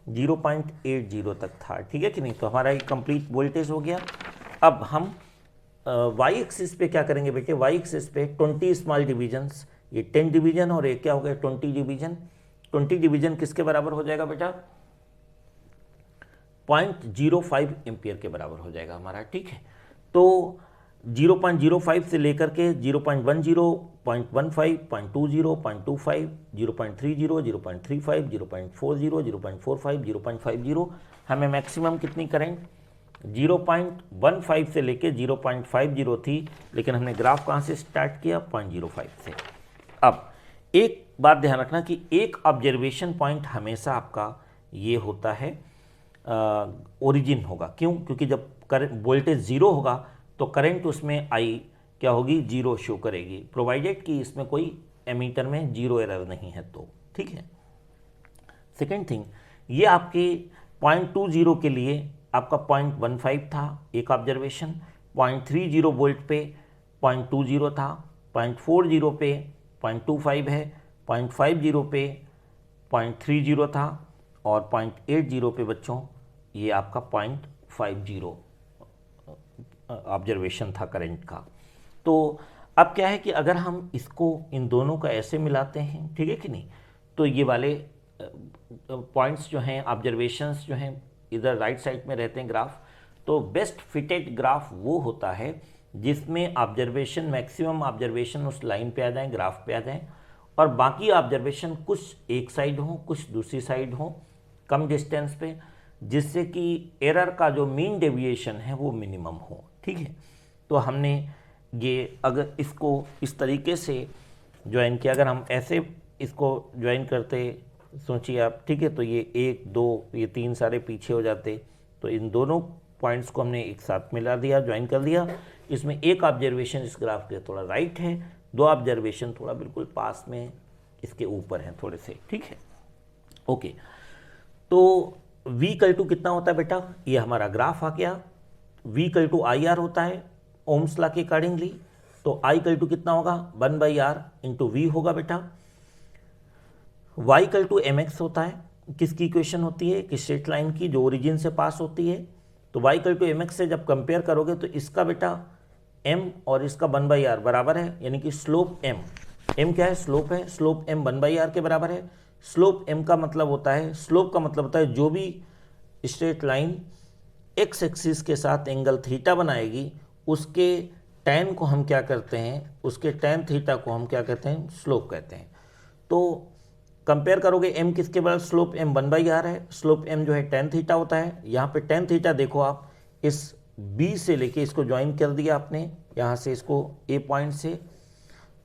0.80 तक था, ठीक है कि नहीं। तो हमारा ये कंप्लीट वोल्टेज हो गया। अब हम वाई एक्सिस पे क्या करेंगे बेटे, वाई एक्सिस पे 20 स्मॉल डिवीजन्स, ये 10 डिवीजन और ये क्या हो गया 20 डिवीजन। 20 डिवीजन किसके बराबर हो जाएगा बेटा, 0.05 एम्पियर के बराबर हो जाएगा हमारा, ठीक है। तो 0.05 से लेकर के 0.10, 0.15, 0.20, 0.25, 0.30, 0.35, 0.40, 0.45, 0.50, हमें मैक्सिमम कितनी करंट 0.15 से लेके 0.50 थी, लेकिन हमने ग्राफ कहाँ से स्टार्ट किया, 0.05 से। अब एक बात ध्यान रखना कि एक ऑब्जर्वेशन पॉइंट हमेशा आपका ये होता है ओरिजिन होगा। क्यों, क्योंकि जब करंट वोल्टेज 0 होगा तो करंट उसमें आई क्या होगी, 0 शो करेगी, प्रोवाइडेड कि इसमें कोई एमीटर में 0 एरर नहीं है तो, ठीक है। सेकेंड थिंग, ये आपके 0.20 के लिए आपका 0.15 था एक ऑब्जर्वेशन, 0.30 वोल्ट पे 0.20 था, 0.40 पे 0.25 है, 0.50 पे 0.30 था और 0.80 पे बच्चों ये आपका 0.50 ऑब्जर्वेशन था करंट का। तो अब क्या है कि अगर हम इसको इन दोनों का ऐसे मिलाते हैं, ठीक है कि नहीं, तो ये वाले पॉइंट्स जो हैं, ऑब्जर्वेशंस जो हैं इधर राइट साइड में रहते हैं ग्राफ। तो बेस्ट फिटेड ग्राफ वो होता है जिसमें ऑब्जर्वेशन मैक्सिमम ऑब्जर्वेशन उस लाइन पे आ जाएं, ग्राफ पे आ जाएं, और बाकी ऑब्जर्वेशन कुछ एक साइड हो कुछ दूसरी साइड हो कम डिस्टेंस पे, जिससे कि एरर का जो मीन डेविएशन है वो मिनिमम हो, ठीक है। तो हमने ये अगर इसको इस तरीके से ज्वाइन किया, अगर हम ऐसे इसको ज्वाइन करते सोचिए आप, ठीक है। तो ये 1 2 ये 3 सारे पीछे हो जाते, तो इन दोनों पॉइंट्स को हमने एक साथ मिला दिया, ज्वाइन कर दिया। इसमें एक ऑब्जर्वेशन इस ग्राफ के थोड़ा राइट है, 2 ऑब्जर्वेशन थोड़ा बिल्कुल पास में इसके ऊपर हैं थोड़े से, ठीक है। ओके, तो v इक्वल टू कितना होता है बेटा, ये हमारा ग्राफ आ गया। v equal to I R होता है ओम्स लॉ के अकॉर्डिंगली, तो i इक्वल टू कितना होगा 1/r इंटू वी होगा बेटा। y equal to m x होता है, किसकी इक्वेशन होती है, कि स्ट्रेट लाइन की जो ओरिजिन से पास होती है। तो y equal to m x से जब कंपेयर करोगे तो इसका बेटा m और इसका 1/r बराबर है, यानी कि स्लोप m क्या है, स्लोप है, स्लोप m 1/r के बराबर है। स्लोप m का मतलब होता है, स्लोप का मतलब होता है जो भी स्ट्रेट लाइन x एक्सिस के साथ एंगल थीटा बनाएगी उसके tan को हम क्या करते हैं, उसके tan थीटा को हम क्या कहते हैं, स्लोप कहते हैं। तो कंपेयर करोगे m किसके बराबर, स्लोप m 1/r है, स्लोप m जो है tan थीटा होता है। यहाँ पे tan थीटा देखो आप, इस b से लेके इसको ज्वाइन कर दिया आपने, यहाँ से इसको a पॉइंट से,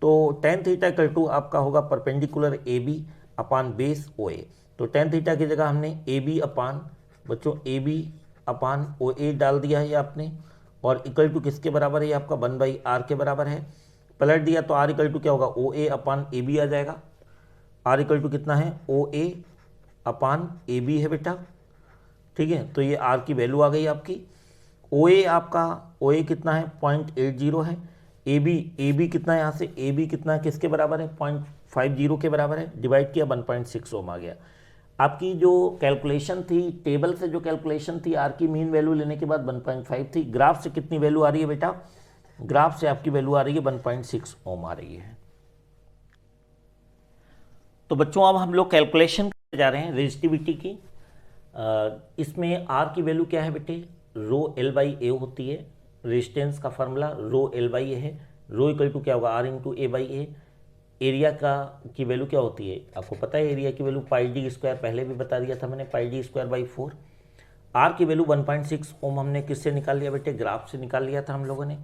तो tan थीटा इक्वल टू आपका होगा परपेंडिकुलर AB अपान बेस OA। तो tan थीटा की जगह हमने AB अपान बच्चों AB अपान OA डाल दिया है आपने, और इक्वल टू किसके बराबर है, आपका 1/r के बराबर है। पलट दिया तो r इक्वल टू क्या होगा, OA अपान AB आ जाएगा। r इक्वल टू कितना है, OA अपान AB है बेटा, ठीक है। तो ये r की वैल्यू आ गई आपकी। OA आपका, OA कितना है 0.80 है। AB कितना है, यहाँ से AB कितना है, किसके बराबर है, 0.50 के बराबर है। डिवाइड किया 1.6 ओम आ गया। आपकी जो कैलकुलेशन थी, टेबल से जो कैलकुलेशन थी आर की मीन वैल्यू लेने के बाद 1.5 थी। ग्राफ से कितनी वैल्यू आ रही है बेटा, ग्राफ से आपकी वैल्यू आ रही है 1.6 ओम आ रही है। तो बच्चों अब हम लोग कैलकुलेशन करने जा रहे हैं रेजिस्टिविटी की। इसमें आर की वैल्यू क्या है बेटे, रो एल बाई ए होती है। रेजिस्टेंस का formula rho L by a है। रो इक्वल टू क्या होगा, R into a by a. Area का की वैल्यू क्या होती है, आपको पता है एरिया की वैल्यू पाई डी स्क्वायर, पहले भी बता दिया था मैंने, पाई डी स्क्वायर बाई 4। आर की वैल्यू 1.6 ओम हमने किससे निकाल लिया बेटे, ग्राफ से निकाल लिया था हम लोगों ने।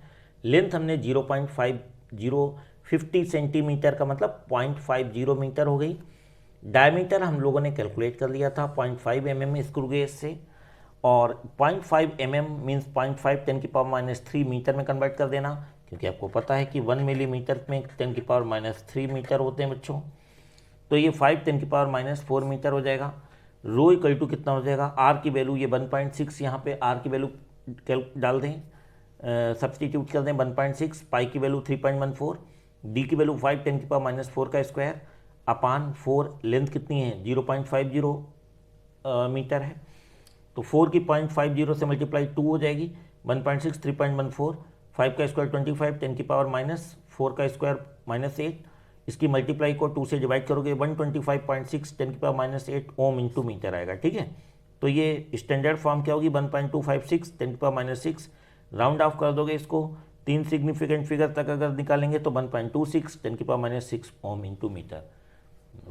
लेंथ हमने 0.50 सेंटीमीटर का मतलब 0.50 मीटर हो गई। डायमीटर हम लोगों ने कैलकुलेट कर लिया था 0.5 mm स्क्रू गेज से, और 0.5 mm मीन्स 0.5 10⁻³ मीटर में कन्वर्ट कर देना, क्योंकि आपको पता है कि 1 मिलीमीटर में 10⁻³ मीटर होते हैं बच्चों। तो ये 5 10⁻⁴ मीटर हो जाएगा। रो इक्वल टू कितना हो जाएगा, आर की वैल्यू ये 1.6, यहाँ पे आर की वैल्यू डाल दें, सब्सटीट्यूट कर दें 1.6, पाई की वैल्यू 3.14, डी की वैल्यू 5 10⁻⁴ का स्क्वायर अपान 4। लेंथ कितनी है 0.50 मीटर है, तो 4 की 0.50 से मल्टीप्लाई 2 हो जाएगी, 1.6 3.14, 5 का स्क्वायर 25, 10⁻⁴ का स्क्वायर -8, इसकी मल्टीप्लाई को 2 से डिवाइड करोगे 125.6 10⁻⁸ ओम इंटू मीटर आएगा, ठीक है। तो ये स्टैंडर्ड फॉर्म क्या होगी 1.256 10⁻⁶, राउंड ऑफ कर दोगे इसको 3 सिग्निफिकेंट फिगर तक अगर निकालेंगे तो 1.26 10⁻⁶ ohm into meter.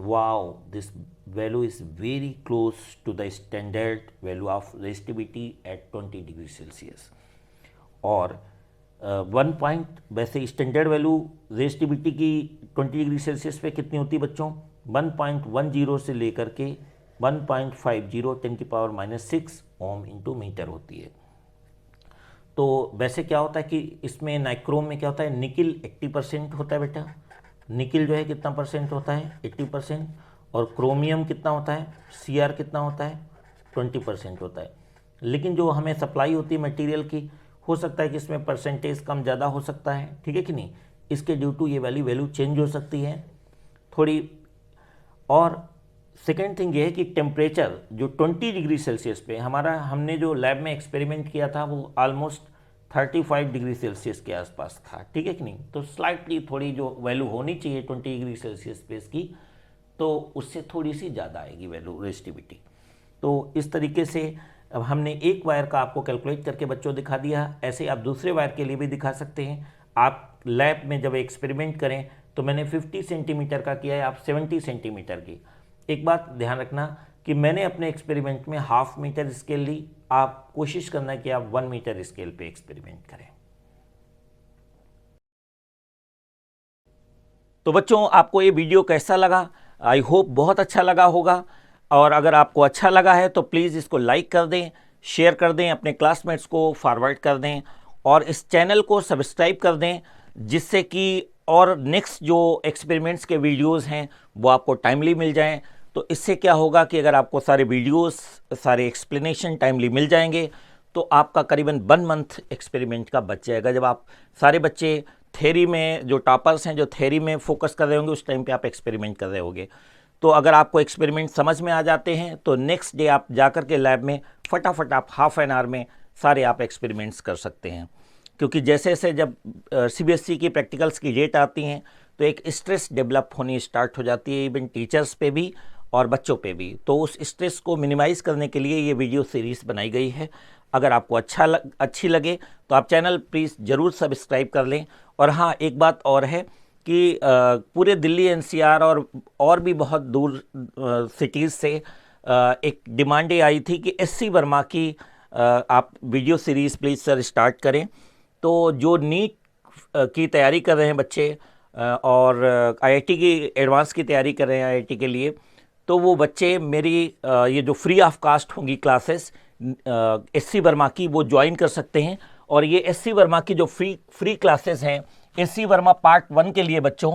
Wow, this value is very close to the standard value of resistivity at 20 degree Celsius. और 1 पॉइंट, वैसे स्टैंडर्ड वैल्यू रेजिस्टिविटी की 20 डिग्री सेल्सियस पे कितनी होती है बच्चों, 1.10 से लेकर के 1.50 10⁻⁶ ओम इंटू मीटर होती है। तो वैसे क्या होता है कि इसमें नाइक्रोम में क्या होता है, निकिल 80% होता है बेटा, निकिल जो है कितना परसेंट होता है 80%, और क्रोमियम कितना होता है, Cr कितना होता है 20% होता है। लेकिन जो हमें सप्लाई होती है मटेरियल की, हो सकता है कि इसमें परसेंटेज कम ज़्यादा हो सकता है, ठीक है कि नहीं, इसके ड्यू टू ये वैल्यू चेंज हो सकती है थोड़ी। और सेकेंड थिंग ये है कि टेम्परेचर जो 20 डिग्री सेल्सियस पे हमने जो लैब में एक्सपेरिमेंट किया था वो ऑलमोस्ट 35 डिग्री सेल्सियस के आसपास था, ठीक है कि नहीं। तो स्लाइटली थोड़ी जो वैल्यू होनी चाहिए 20 डिग्री सेल्सियस पे इसकी, तो उससे थोड़ी सी ज़्यादा आएगी वैल्यू रेजिस्टिविटी। तो इस तरीके से अब हमने एक वायर का आपको कैलकुलेट करके बच्चों दिखा दिया, ऐसे आप दूसरे वायर के लिए भी दिखा सकते हैं। आप लैब में जब एक्सपेरिमेंट करें तो मैंने 50 सेंटीमीटर का किया है, आप 70 सेंटीमीटर की। एक बात ध्यान रखना कि मैंने अपने एक्सपेरिमेंट में 1/2 मीटर स्केल ली, आप कोशिश करना कि आप 1 मीटर स्केल पे एक्सपेरिमेंट करें। तो बच्चों आपको ये वीडियो कैसा लगा आई होप बहुत अच्छा लगा होगा, और अगर आपको अच्छा लगा है तो प्लीज़ इसको लाइक कर दें, शेयर कर दें, अपने क्लासमेट्स को फॉरवर्ड कर दें, और इस चैनल को सब्सक्राइब कर दें, जिससे कि और नेक्स्ट जो एक्सपेरिमेंट्स के वीडियोस हैं वो आपको टाइमली मिल जाएं। तो इससे क्या होगा कि अगर आपको सारे वीडियोस, सारे एक्सप्लेनेशन टाइमली मिल जाएंगे तो आपका करीबन 1 मंथ एक्सपेरिमेंट का बच जाएगा। जब आप सारे बच्चे थ्योरी में, जो टॉपर्स हैं, जो थ्योरी में फोकस कर रहे होंगे, उस टाइम पे आप एक्सपेरिमेंट कर रहे होंगे। तो अगर आपको एक्सपेरिमेंट समझ में आ जाते हैं तो नेक्स्ट डे आप जाकर के लैब में फटाफट आप हाफ एन आवर में सारे आप एक्सपेरिमेंट्स कर सकते हैं। क्योंकि जैसे जैसे जब सीबीएसई की प्रैक्टिकल्स की डेट आती हैं तो एक स्ट्रेस डेवलप होनी स्टार्ट हो जाती है, इवन टीचर्स पे भी और बच्चों पे भी। तो उस स्ट्रेस को मिनिमाइज़ करने के लिए ये वीडियो सीरीज़ बनाई गई है। अगर आपको अच्छी लगे तो आप चैनल प्लीज़ ज़रूर सब्सक्राइब कर लें। और हाँ, एक बात और है कि पूरे दिल्ली एनसीआर और भी बहुत दूर सिटीज़ से एक डिमांड ये आई थी कि एससी वर्मा की आप video series please sir start करें। तो जो नीट की तैयारी कर रहे हैं बच्चे और आईआईटी की एडवांस की तैयारी कर रहे हैं आईआईटी के लिए, तो वो बच्चे मेरी ये जो फ्री ऑफ कास्ट होंगी क्लासेस एससी वर्मा की, वो ज्वाइन कर सकते हैं। और ये एससी वर्मा की जो फ्री क्लासेस हैं, एससी वर्मा पार्ट 1 के लिए बच्चों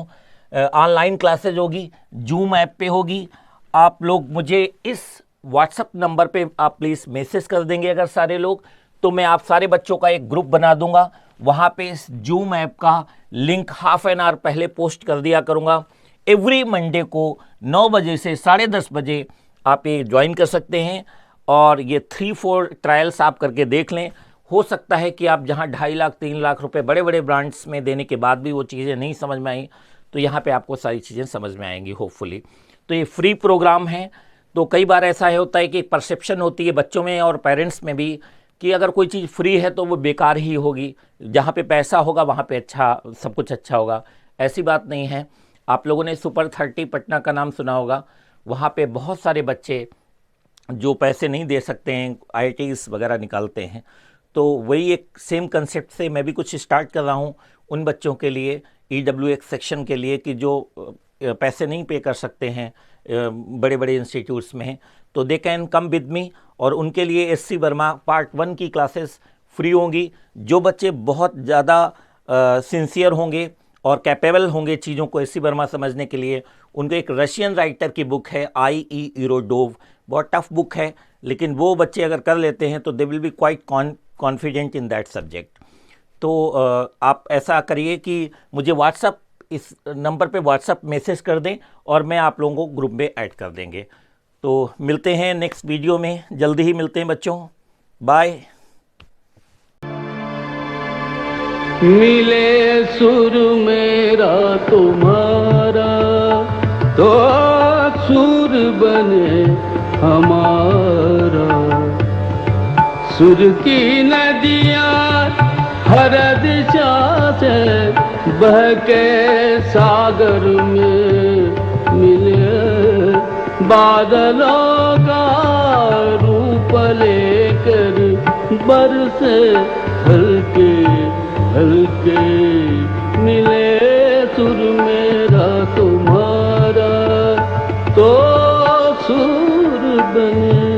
ऑनलाइन क्लासेज होगी, जूम ऐप पे होगी। आप लोग मुझे इस व्हाट्सएप नंबर पे आप प्लीज़ मैसेज कर देंगे अगर सारे लोग, तो मैं आप सारे बच्चों का एक ग्रुप बना दूंगा। वहाँ पे इस जूम ऐप का लिंक हाफ एन आवर पहले पोस्ट कर दिया करूँगा। एवरी मंडे को 9 बजे से 10:30 बजे आप ये ज्वाइन कर सकते हैं, और ये 3-4 ट्रायल्स आप करके देख लें। हो सकता है कि आप जहाँ 2.5 लाख 3 लाख रुपए बड़े बड़े ब्रांड्स में देने के बाद भी वो चीज़ें नहीं समझ में आई, तो यहाँ पे आपको सारी चीज़ें समझ में आएंगी होपफुली। तो ये फ्री प्रोग्राम है। तो कई बार ऐसा होता है कि परसेप्शन होती है बच्चों में और पेरेंट्स में भी कि अगर कोई चीज़ फ्री है तो वो बेकार ही होगी, जहाँ पे पैसा होगा वहाँ पे अच्छा, सब कुछ अच्छा होगा। ऐसी बात नहीं है। आप लोगों ने सुपर 30 पटना का नाम सुना होगा। वहाँ पे बहुत सारे बच्चे जो पैसे नहीं दे सकते हैं आईआईटीज़ वगैरह निकालते हैं। तो वही एक सेम कंसेप्ट से मैं भी कुछ स्टार्ट कर रहा हूँ उन बच्चों के लिए, EWX सेक्शन के लिए, कि जो पैसे नहीं पे कर सकते हैं बड़े बड़े इंस्टीट्यूट्स में, तो they can come with me. और उनके लिए एससी वर्मा पार्ट 1 की क्लासेस फ्री होंगी। जो बच्चे बहुत ज़्यादा सिंसियर होंगे और कैपेबल होंगे चीज़ों को एससी वर्मा समझने के लिए, उनको एक रशियन राइटर की बुक है I.E. इरोडोव, बहुत टफ बुक है, लेकिन वो बच्चे अगर कर लेते हैं तो they will be quite confident in that subject. तो आप ऐसा करिए कि मुझे व्हाट्सअप, इस नंबर पे व्हाट्सअप मैसेज कर दें और मैं आप लोगों को ग्रुप में ऐड कर देंगे। तो मिलते हैं नेक्स्ट वीडियो में, जल्दी ही मिलते हैं बच्चों। बाय। मिले सुर मेरा तुम्हारा तो सुर बने हमारा। सुर की नदियाँ हर दिशा से बह के सागर में मिले। बादलों का रूप लेकर बरसे हल्के हल्के। मिले सुर मेरा तुम्हारा तो सुर बने